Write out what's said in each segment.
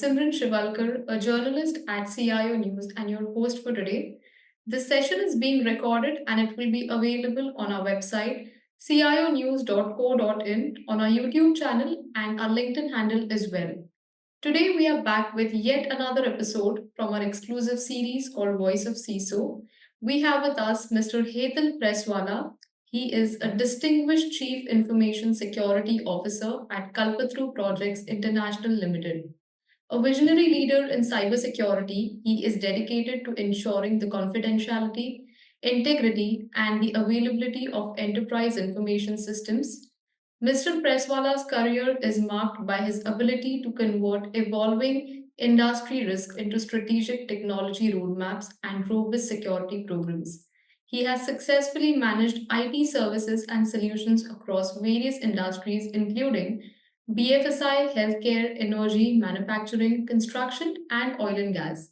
Simran Shiwalkar, a journalist at CIO News and your host for today. This session is being recorded and it will be available on our website cionews.co.in, on our YouTube channel and our LinkedIn handle as well. Today we are back with yet another episode from our exclusive series called Voice of CISO. We have with us Mr. Hetal Presswala. He is a distinguished Chief Information Security Officer at Kalpataru Projects International Limited. A visionary leader in cybersecurity, he is dedicated to ensuring the confidentiality, integrity, and the availability of enterprise information systems. Mr. Presswala's career is marked by his ability to convert evolving industry risks into strategic technology roadmaps and robust security programs. He has successfully managed IT services and solutions across various industries, including BFSI, healthcare, energy, manufacturing, construction, and oil and gas.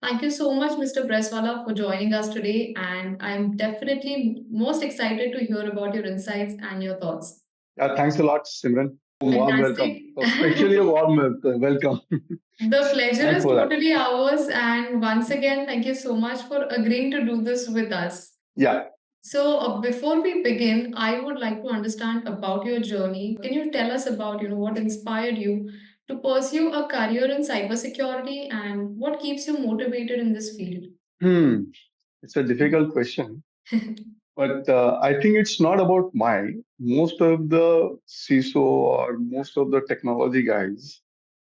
Thank you so much, Mr. Presswala, for joining us today, and I'm definitely most excited to hear about your insights and your thoughts. Thanks a lot, Simran. Warm welcome. Fantastic. Especially a warm welcome. The pleasure Thanks is for that. totally ours, and once again, thank you so much for agreeing to do this with us. Yeah. So, before we begin, I would like to understand about your journey. Can you tell us about, what inspired you to pursue a career in cybersecurity and what keeps you motivated in this field? Hmm. It's a difficult question, but I think it's not about my. Most of the CISO or most of the technology guys,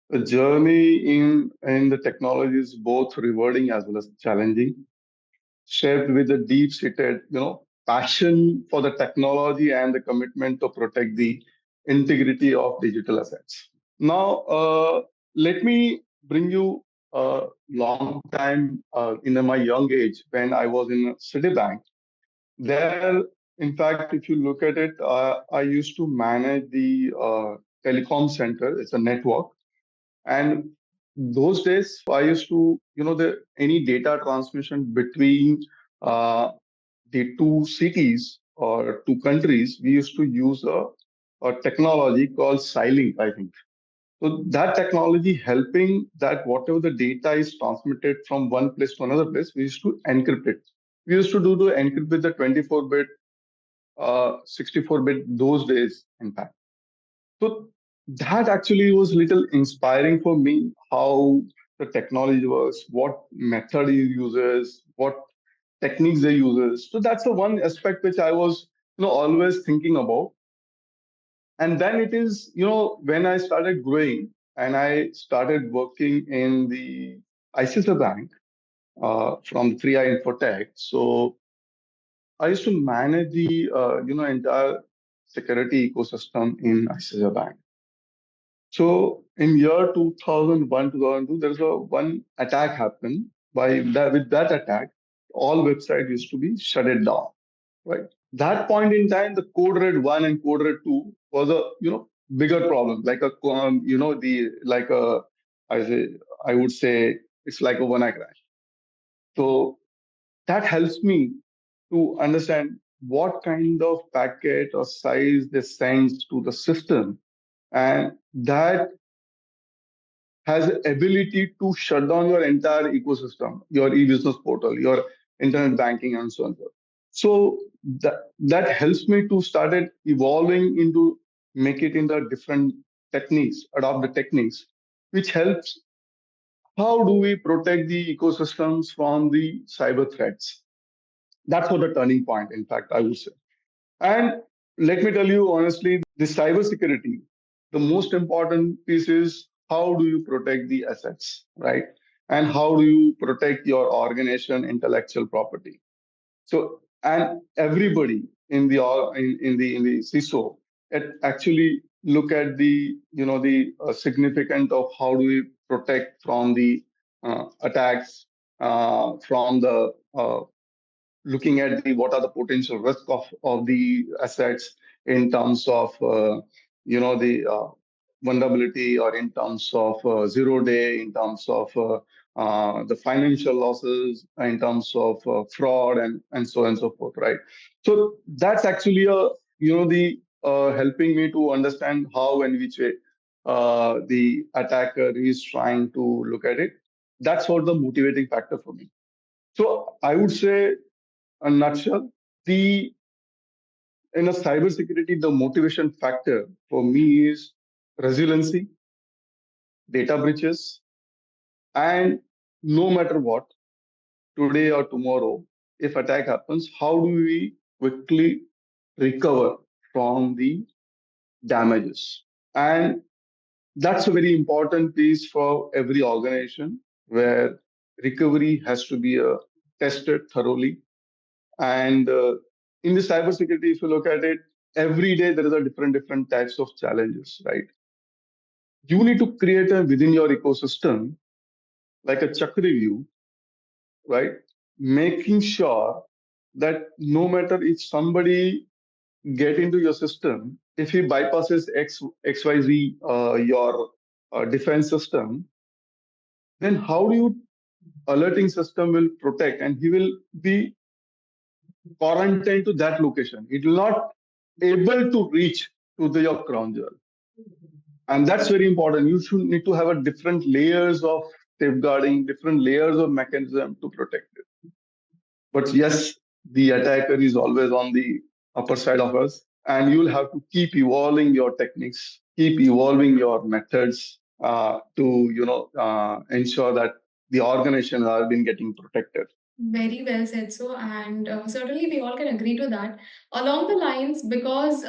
the journey in the technology is both rewarding as well as challenging, shaped with a deep-seated, passion for the technology and the commitment to protect the integrity of digital assets. Now, let me bring you a long time in my young age when I was in Citibank. There, in fact, if you look at it, I used to manage the telecom center. It's a network, and those days I used to, any data transmission between uh, the two cities or two countries, we used to use a technology called Silink, I think. So that technology helping that whatever the data is transmitted from one place to another place, we used to encrypt it. We used to do the encrypt with the 24-bit, 64-bit those days, in fact. So that actually was little inspiring for me, how the technology works, what method it uses, what techniques they uses. So that's the one aspect which I was, always thinking about. And then it is, when I started growing and I started working in the ICISO bank from 3i Infotech. So I used to manage the, entire security ecosystem in ICISO bank. So in year 2001, 2002, there's a one attack happened. With that attack, all websites used to be shut it down. Right. That point in time, the code red 1 and code red 2 was a bigger problem. Like a the like a I say I would say it's like a one-eye crash. So that helps me to understand what kind of packet or size they send to the system, and that has the ability to shut down your entire ecosystem, your e-business portal, your internet banking, and so on. So that helps me to start it evolving into make it into different techniques, adopt the techniques, which helps. How do we protect the ecosystems from the cyber threats? That's what the turning point, in fact, I would say. And let me tell you honestly, the cybersecurity, the most important piece is how do you protect the assets, right? And how do you protect your organization intellectual property? So, and everybody in the in the CISO, it actually look at the the significant of how do we protect from the attacks, from the looking at the what are the potential risk of the assets in terms of the vulnerability, or in terms of zero day, in terms of the financial losses, in terms of fraud, and so on and so forth, right? So that's actually a the helping me to understand how and which way the attacker is trying to look at it. That's what the motivating factor for me. So I would say, a nutshell, the in a cybersecurity, the motivation factor for me is resiliency, data breaches, and no matter what, today or tomorrow, if attack happens, how do we quickly recover from the damages? And that's a very important piece for every organization where recovery has to be tested thoroughly. And in the cybersecurity, if you look at it, every day there is a different types of challenges, right? You need to create a within your ecosystem like a chakra view, right? Making sure that no matter if somebody get into your system, if he bypasses XYZ, your defense system, then how do you alerting system will protect and he will be quarantined to that location. It will not able to reach to your crown jewel. And that's very important. You should need to have a different layers of safeguarding, different layers of mechanism to protect it. But yes, the attacker is always on the upper side of us, and you'll have to keep evolving your techniques, keep evolving your methods to ensure that the organization has been getting protected. Very well said. So, and certainly we all can agree to that. Along the lines, because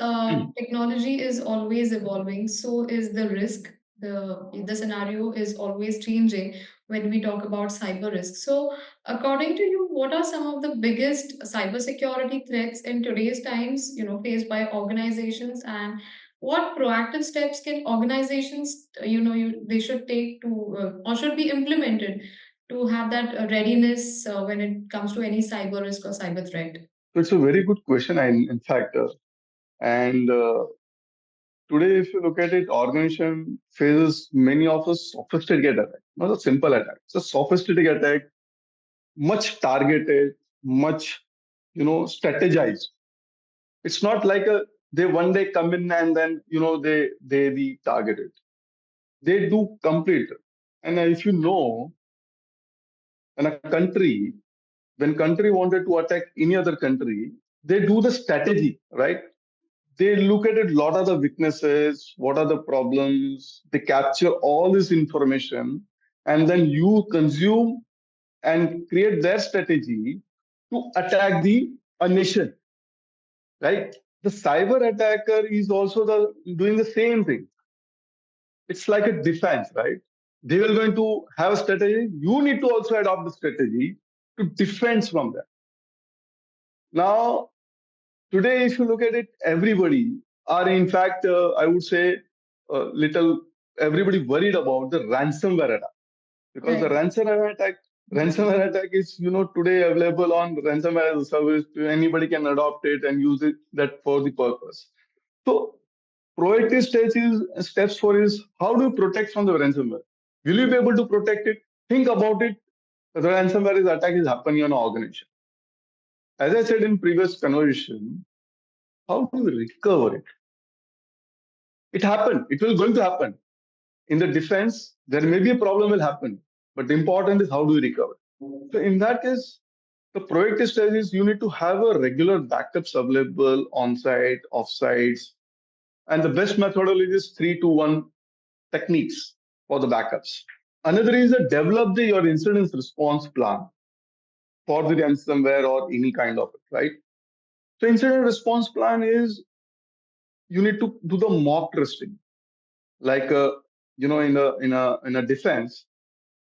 technology is always evolving, so is the risk. The scenario is always changing when we talk about cyber risk. So, according to you, what are some of the biggest cybersecurity threats in today's times? Faced by organizations, and what proactive steps can organizations, they should take to or should be implemented to have that readiness when it comes to any cyber risk or cyber threat? So it's a very good question, and in fact, and today, if you look at it, organization faces many of a sophisticated attack, not a simple attack. It's a sophisticated attack, much targeted, much strategized. It's not like a they one day come in and then they be targeted. They do complete. And if you know, in a country, when country wanted to attack any other country, they do the strategy, right? They look at it, lot of the weaknesses, what are the problems, they capture all this information, and then you consume and create their strategy to attack the a nation, right? The cyber attacker is also doing the same thing. It's like a defense, right? They will going to have a strategy. You need to also adopt the strategy to defend from that. Now, today, if you look at it, everybody are in fact, I would say, little everybody worried about the ransomware attack because the Right. ransomware attack is today available on ransomware as a service. Anybody can adopt it and use it that for the purpose. So proactive steps for is how do you protect from the ransomware? Will you be able to protect it? Think about it. The ransomware attack is happening on an organization. As I said in previous conversation, how do we recover it? It happened. It will going to happen. In the defense, there may be a problem will happen, but the important is how do we recover. So in that case, the proactive strategies you need to have a regular backups available on site, off sites, and the best methodology is 3-2-1 techniques for the backups. Another is that develop your incident response plan for the ransomware or any kind of it, right? So incident response plan is you need to do the mock testing, like in a defense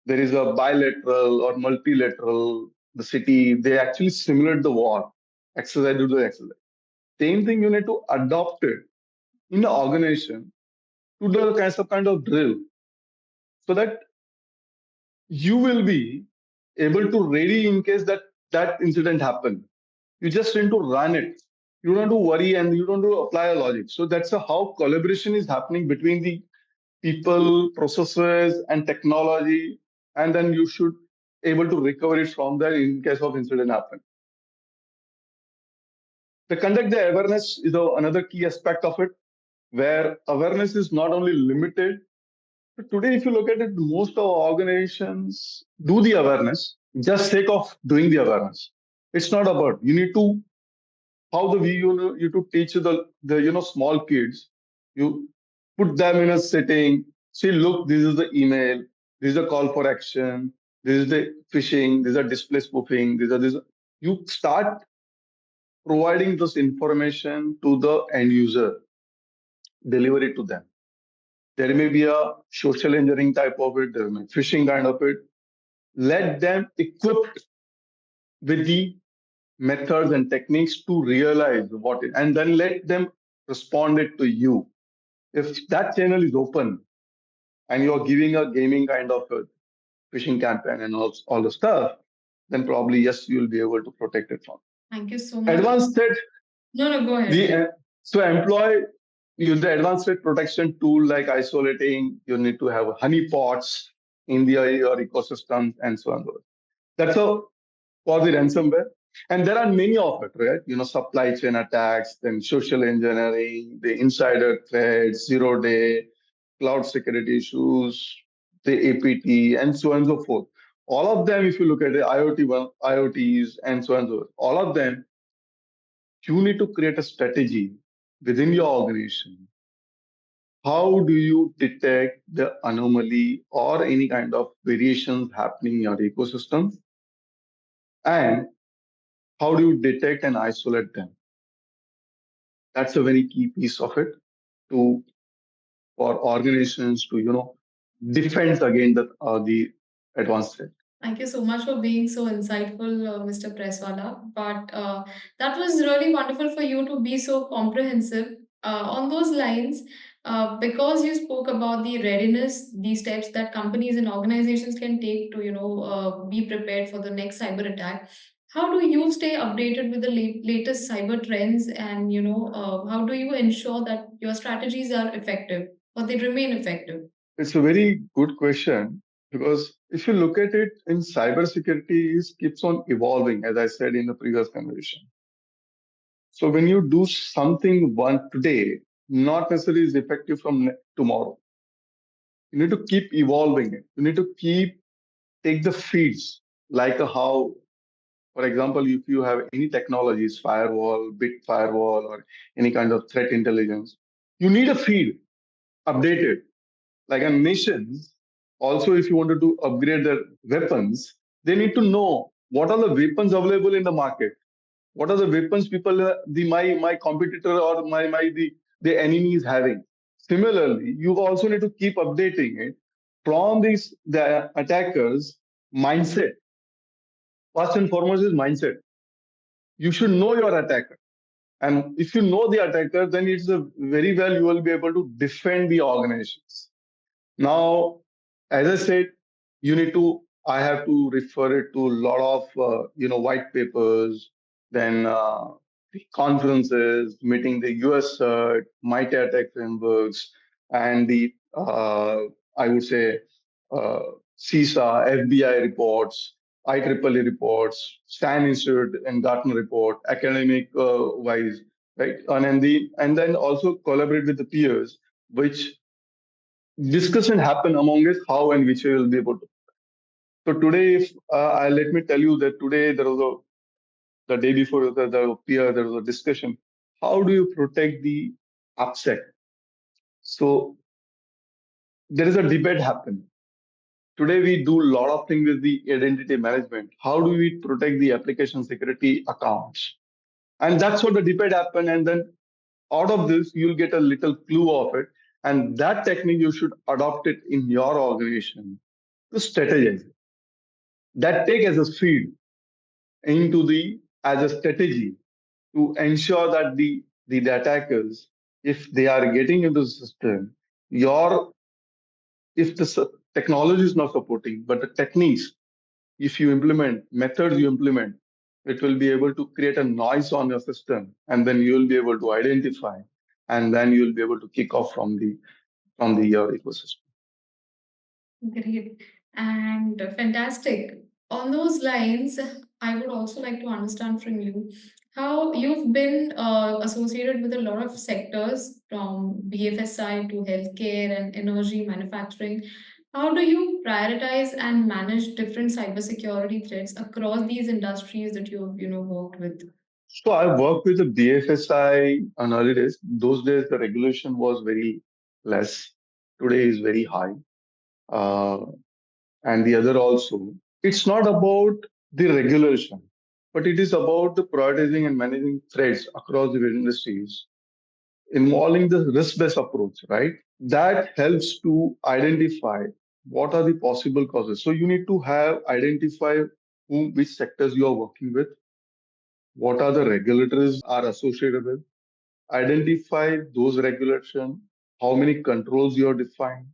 there is a bilateral or multilateral. The city they actually simulate the war exercise do the exercise. Same thing you need to adopt it in the organization to do kind of drill so that you will be able to ready in case that incident happen. You just need to run it. You don't have to worry and you don't have to apply a logic. So that's how collaboration is happening between the people, processes, and technology, and then you should able to recover it from there in case of incident happen. The conduct the awareness is another key aspect of it, where awareness is not only limited Today, if you look at it, most of our organizations do the awareness just sake of doing the awareness. It's not about you need to how the we you to teach the small kids. You put them in a setting. See, look, this is the email. This is a call for action. This is the phishing. These are display spoofing. These are this. You start providing this information to the end user, deliver it to them. There may be a social engineering type of it, there may be phishing kind of it. Let them equipped with the methods and techniques to realize what it, and then let them respond it to you. If that channel is open and you're giving a gaming kind of a phishing campaign and all the stuff, then probably yes, you'll be able to protect it from. Thank you so much. Advanced threat, No, no, go ahead. the so employ use the advanced threat protection tool like isolating. You need to have honeypots in your ecosystem and so on. That's a for the ransomware. And there are many of it, right? Supply chain attacks, then social engineering, the insider threats, zero day, cloud security issues, the APT, and so on and so forth. All of them, if you look at the IoTs, and so on and so forth, all of them, you need to create a strategy within your organization. How do you detect the anomaly or any kind of variations happening in your ecosystem? And how do you detect and isolate them? That's a very key piece of it to for organizations to defend against the advanced threat. Thank you so much for being so insightful, Mr. Presswala. But that was really wonderful for you to be so comprehensive. On those lines, because you spoke about the readiness, the steps that companies and organizations can take to, be prepared for the next cyber attack. How do you stay updated with the latest cyber trends, and how do you ensure that your strategies are effective or they remain effective? It's a very good question because if you look at it in cybersecurity, it keeps on evolving, as I said in the previous conversation. So when you do something one today, not necessarily is effective from tomorrow. You need to keep evolving it. You need to keep take the feeds like a how. For example, if you have any technologies, firewall, bit firewall, or any kind of threat intelligence, you need a feed updated. Like a nation, also, if you wanted to upgrade their weapons, they need to know what are the weapons available in the market. What are the weapons people, my competitor or the enemy is having. Similarly, you also need to keep updating it from the attackers' mindset. First and foremost is mindset. You should know your attacker. And if you know the attacker, then it's a very well you will be able to defend the organizations. Now, as I said, you need to. I have to refer it to a lot of white papers, then the conferences, meeting the US MITRE attack frameworks, and the I would say uh, CISA, FBI reports, IEEE reports, Stan Institute and Gartner report, academic wise, right? And then also collaborate with the peers, which discussion happen among us how and which we will be able to. So today, if let me tell you that today there was the day before the peer there was a discussion. How do you protect the AppSec? So there is a debate happening. Today we do a lot of things with the identity management. How do we protect the application security accounts? And that's what the debate happened. And then out of this, you'll get a little clue of it. And that technique you should adopt it in your organization to strategize. That take as a feed into the as a strategy to ensure that the attackers, if they are getting into the system, your if the technology is not supporting, but the techniques, if you implement methods you implement, it will be able to create a noise on your system, and then you will be able to identify, and then you will be able to kick off from the ecosystem. Great and fantastic. On those lines, I would also like to understand from you How you've been associated with a lot of sectors from BFSI to healthcare and energy manufacturing. How do you prioritize and manage different cybersecurity threats across these industries that you've worked with? So I worked with the BFSI on early days. Those days the regulation was very less. Today is very high. Uh, and the other also. It's not about the regulation, but it is about the prioritizing and managing threats across the industries involving the risk-based approach, right? That helps to identify what are the possible causes. So you need to have identify which sectors you are working with, what are the regulators are associated with, identify those regulation, how many controls you are defined.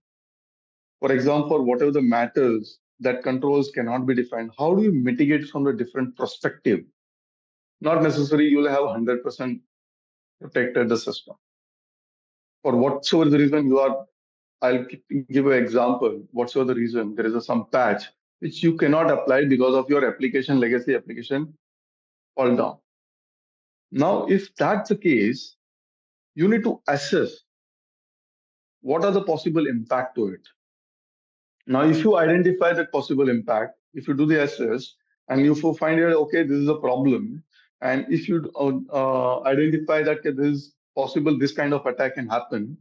For example, for whatever the matters that controls cannot be defined, how do you mitigate from a different perspective? Not necessarily you'll have 100% protected the system. For whatsoever the reason you are, I'll give an example. Whatsoever the reason, there is some patch which you cannot apply because of your application, legacy application fall down. Now, if that's the case, you need to assess what are the possible impact to it. Now, if you identify that possible impact, if you do the assess and you find out, okay, this is a problem, and if you identify that okay, this is possible, this kind of attack can happen,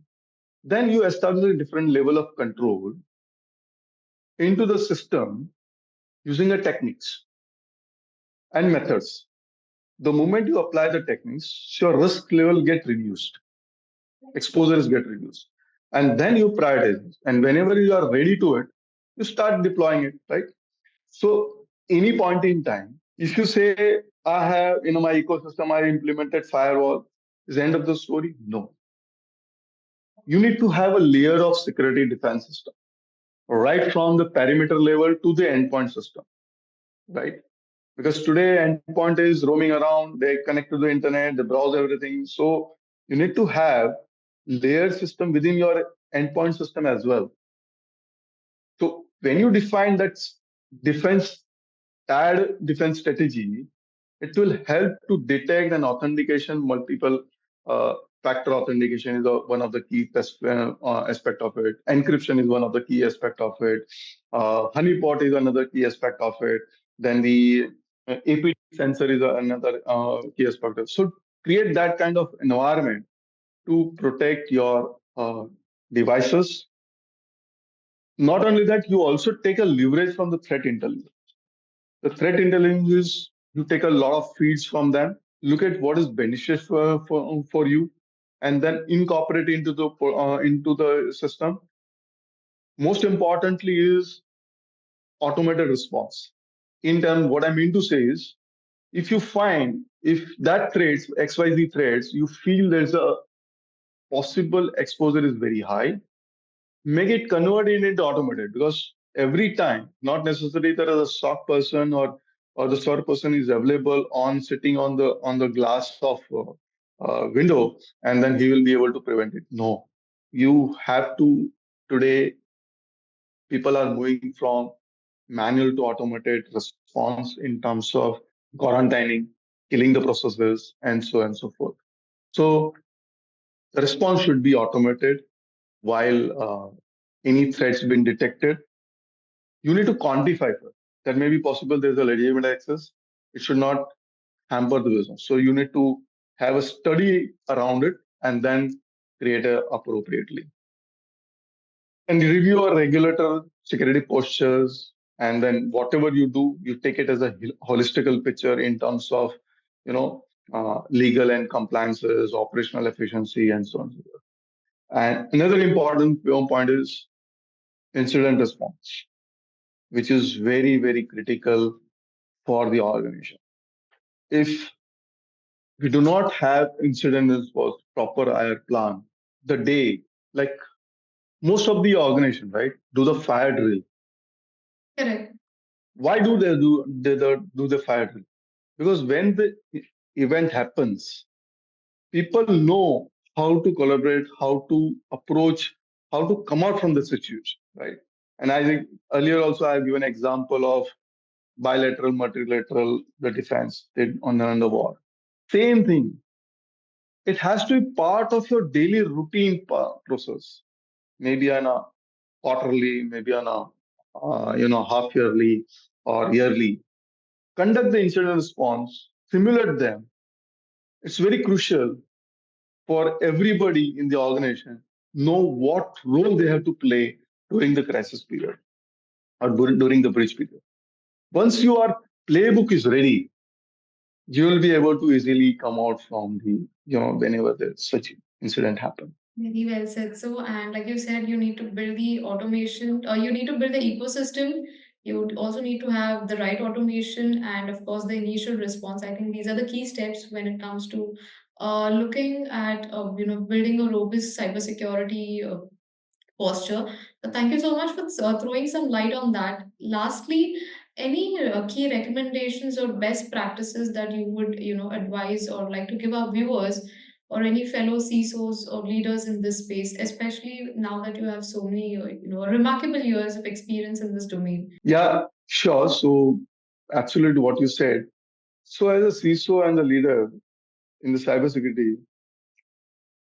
then you establish a different level of control into the system using a techniques and methods. The moment you apply the techniques, your risk level get reduced, exposures get reduced, and then you prioritize. And whenever you are ready to it, you start deploying it, right? So any point in time, if you say I have my ecosystem, I implemented firewall, is the end of the story? No. You need to have a layer of security defense system, right from the perimeter level to the endpoint system, right? Because today endpoint is roaming around, they connect to the internet, they browse everything. So you need to have layer system within your endpoint system as well. So when you define that defense, tied defense strategy, it will help to detect and authentication multiple uh, factor authentication is one of the key aspect of it. Encryption is one of the key aspect of it. Honeypot is another key aspect of it. Then the APD sensor is another key aspect of it. So create that kind of environment to protect your devices. Not only that, you also take a leverage from the threat intelligence. The threat intelligence is you take a lot of feeds from them, look at what is beneficial for you, and then incorporate into the system. Most importantly is automated response. In terms, what I mean to say is, if you find if that threats XYZ threats, you feel there's a possible exposure is very high, make it convert it into automated because every time, not necessarily there is a SOC person or the SOC person is available on sitting on the glass of window and then he will be able to prevent it. No, you have to today. People are moving from manual to automated response in terms of quarantining, killing the processes, and so on and so forth. So the response should be automated while any threats been detected. You need to quantify first. That may be possible there's a legitimate access. It should not hamper the business. So you need to have a study around it and then create it appropriately. And review your regulator security postures. And then whatever you do, you take it as a holistical picture in terms of, legal and compliances, operational efficiency, and so on and so forth. And another important point is incident response, which is very, very critical for the organization. If we do not have incident response, proper IR plan, the day, like most of the organization, right, do the fire drill. Correct. Why do do the fire drill? Because when the event happens, people know how to collaborate, how to approach, how to come out from the situation, right? And I think earlier also I've given an example of bilateral, multilateral, the defense did on the war. Same thing. It has to be part of your daily routine process. Maybe on a quarterly, maybe on a half yearly or yearly. Conduct the incident response, simulate them. It's very crucial for everybody in the organization know what role they have to play during the crisis period or during the bridge period. Once your playbook is ready, you will be able to easily come out from the, whenever the such incident happen. Very well said. So, and like you said, you need to build the automation, or you need to build the ecosystem. You would also need to have the right automation and, of course, the initial response. I think these are the key steps when it comes to looking at, building a robust cybersecurity posture. So thank you so much for throwing some light on that. Lastly, any key recommendations or best practices that you would, advise or like to give our viewers or any fellow CISOs or leaders in this space, especially now that you have so many, remarkable years of experience in this domain? Yeah, sure. So, absolutely what you said. So, as a CISO and a leader in the cybersecurity,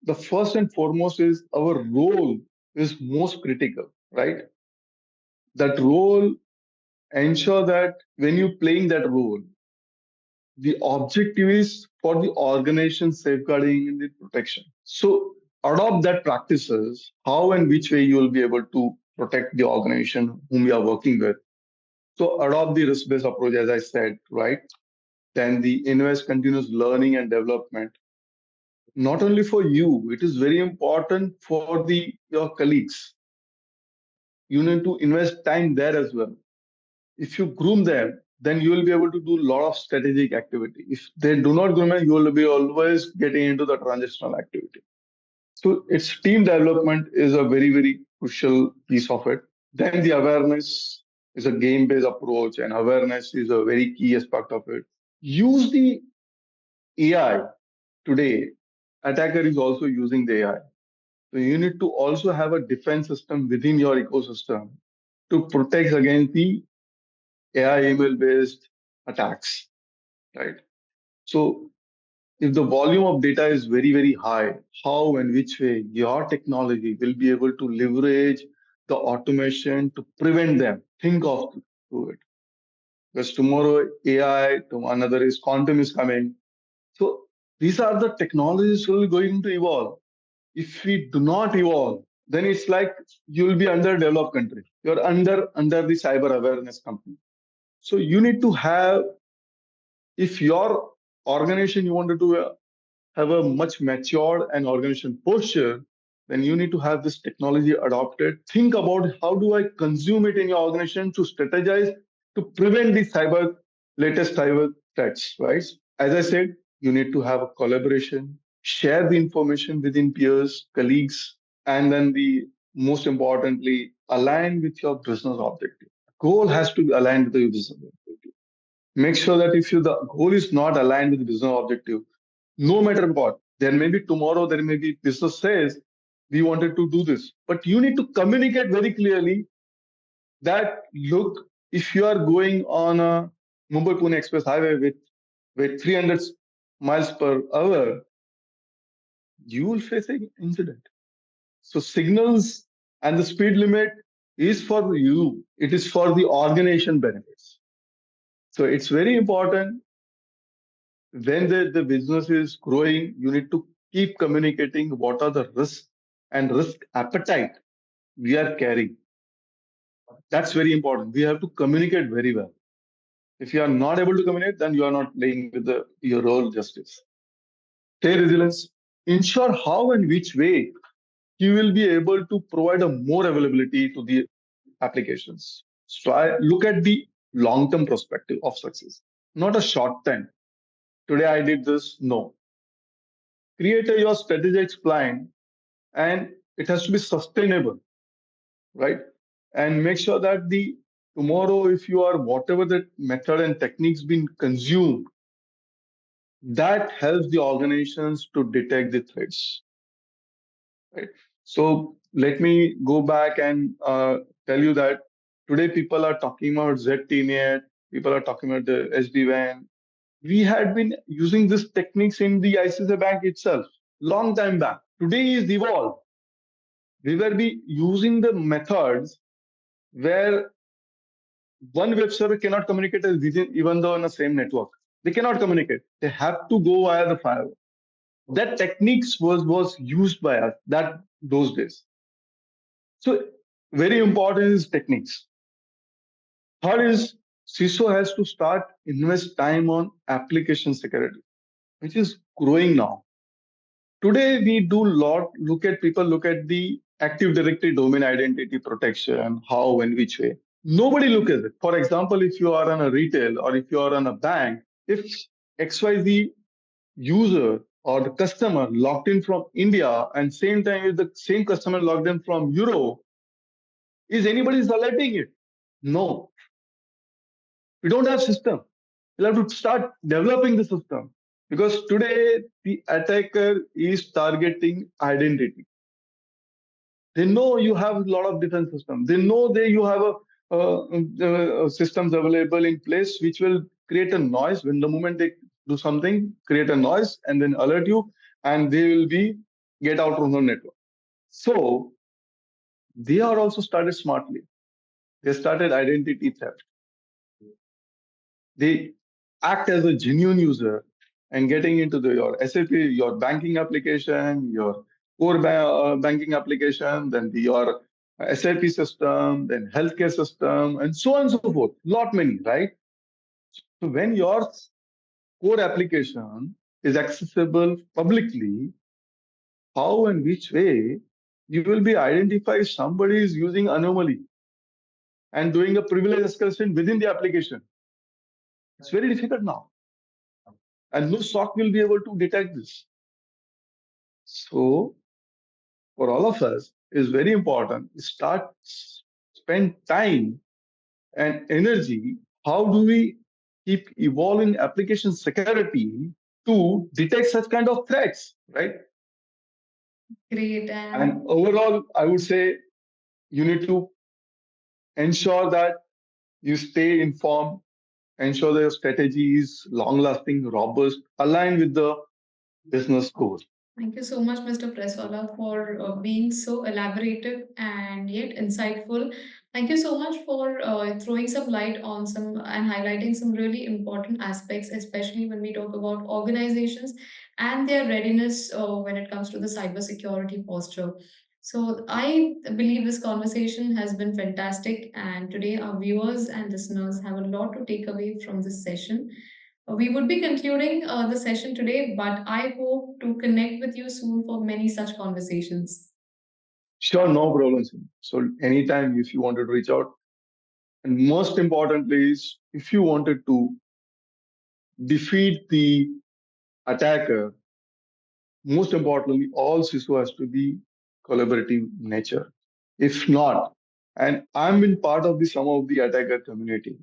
the first and foremost is our role is most critical, right? That role ensure that when you're playing that role, the objective is for the organization safeguarding and the protection. So adopt that practices, how and which way you will be able to protect the organization whom you are working with. So adopt the risk-based approach, as I said, right? Then the invest continuous learning and development. Not only for you, it is very important for the your colleagues. You need to invest time there as well. If you groom them, then you will be able to do a lot of strategic activity. If they do not groom them, you will be always getting into the transactional activity. So its team development is a very, very crucial piece of it. Then the awareness is a game-based approach, and awareness is a very key aspect of it. Use the AI today. Attacker is also using the AI. So you need to also have a defense system within your ecosystem to protect against the AI email based attacks, right? So if the volume of data is very, very high, how and which way your technology will be able to leverage the automation to prevent them? Think of to it. Because tomorrow AI, another is quantum is coming. So these are the technologies will going to evolve. If we do not evolve, then it's like you will be underdeveloped country. You're under the cyber awareness company. So you need to have, if your organization you wanted to have a much matured and organization posture, then you need to have this technology adopted. Think about how do I consume it in your organization to strategize to prevent the latest cyber threats, right? As I said, you need to have a collaboration, share the information within peers, colleagues, and then the most importantly, align with your business objective. Goal has to be aligned with your business objective. Make sure that if the goal is not aligned with the business objective, no matter what, there may be tomorrow, there may be business says we wanted to do this, but you need to communicate very clearly that look, if you are going on a Mumbai Pune Express Highway with 300 miles per hour, you will face an incident. So signals and the speed limit is for you. It is for the organization benefits. So it's very important when the business is growing, you need to keep communicating what are the risks and risk appetite we are carrying. That's very important. We have to communicate very well. If you are not able to communicate, then you are not playing with your role justice. Stay resilience. Ensure how and which way you will be able to provide a more availability to the applications. So I look at the long-term perspective of success, not a short time. Today I did this. No, create your strategic plan and it has to be sustainable, right? And make sure that the tomorrow, if you are whatever the method and techniques being consumed, that helps the organizations to detect the threats, right? So let me go back and tell you that today people are talking about ZTNet, people are talking about the SD-WAN, We had been using these techniques in the ICISO bank itself, long time back. Today is evolved. We were be using the methods where one web server cannot communicate within, even though on the same network. They cannot communicate. They have to go via the firewall. That techniques was used by us that those days. So very important is techniques. Third is CISO has to start invest time on application security, which is growing now. Today we do lot look at people look at the Active Directory domain identity protection, how and which way. Nobody look at it. For example, if you are on a retail or if you are on a bank, if XYZ user or the customer logged in from India and same time if the same customer logged in from Europe, is anybody alerting it? No. We don't have system. We'll have to start developing the system. Because today the attacker is targeting identity. They know you have a lot of defense systems. They know that you have systems available in place which will create a noise when the moment they do something, create a noise and then alert you, and they will be get out from the network. So they are also started smartly. They started identity theft. They act as a genuine user and getting into your SAP, your banking application, your banking application, then your SAP system, then healthcare system, and so on and so forth. Lot many, right? So when your core application is accessible publicly, how and which way you will be identify somebody is using anomaly and doing a privilege escalation within the application. It's very difficult now. And no SOC will be able to detect this. So for all of us, it's very important. Start spend time and energy. How do we keep evolving application security to detect such kind of threats, right? Great. And And overall, I would say you need to ensure that you stay informed, ensure that your strategy is long-lasting, robust, aligned with the business goals. thank you so much, Mr. Presswala, for being so elaborative and yet insightful. Thank you so much for throwing some light on some and highlighting some really important aspects, especially when we talk about organizations and their readiness when it comes to the cybersecurity posture. So, I believe this conversation has been fantastic, and today our viewers and listeners have a lot to take away from this session. We would be concluding the session today, but I hope to connect with you soon for many such conversations. Sure, no problems. So anytime if you wanted to reach out, and most importantly is if you wanted to defeat the attacker, most importantly, all CISO has to be collaborative nature. If not, and I'm been part of the some of the attacker community,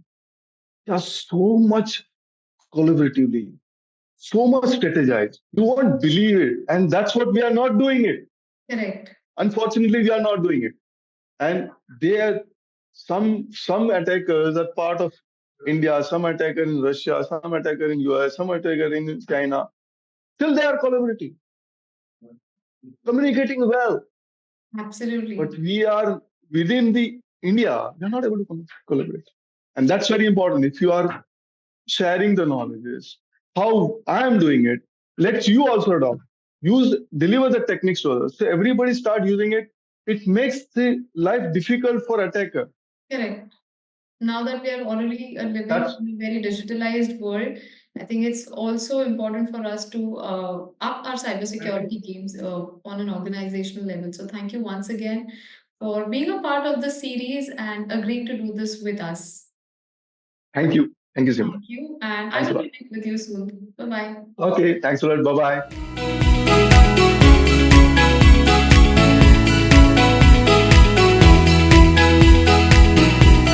there's so much collaboratively, so much strategized. You won't believe it. And that's what we are not doing it. Correct. Unfortunately, we are not doing it. And there some attackers are part of India, some attacker in Russia, some attacker in US, some attacker in China. Still they are collaborating, communicating well. But Absolutely. we are within the India, we are not able to collaborate. And that's very important. If you are sharing the knowledges, how I am doing it, let you also adopt. Use deliver the techniques to others. So everybody start using it. It makes the life difficult for attacker. Correct. Now that we are already living That's in a very digitalized world, I think it's also important for us to up our cybersecurity games on an organizational level. So thank you once again for being a part of this series and agreeing to do this with us. thank you. Thank you, Simran. Thank you. And I Thanks a will lot. connect with you soon. Bye bye. Okay, thanks a lot. Bye bye.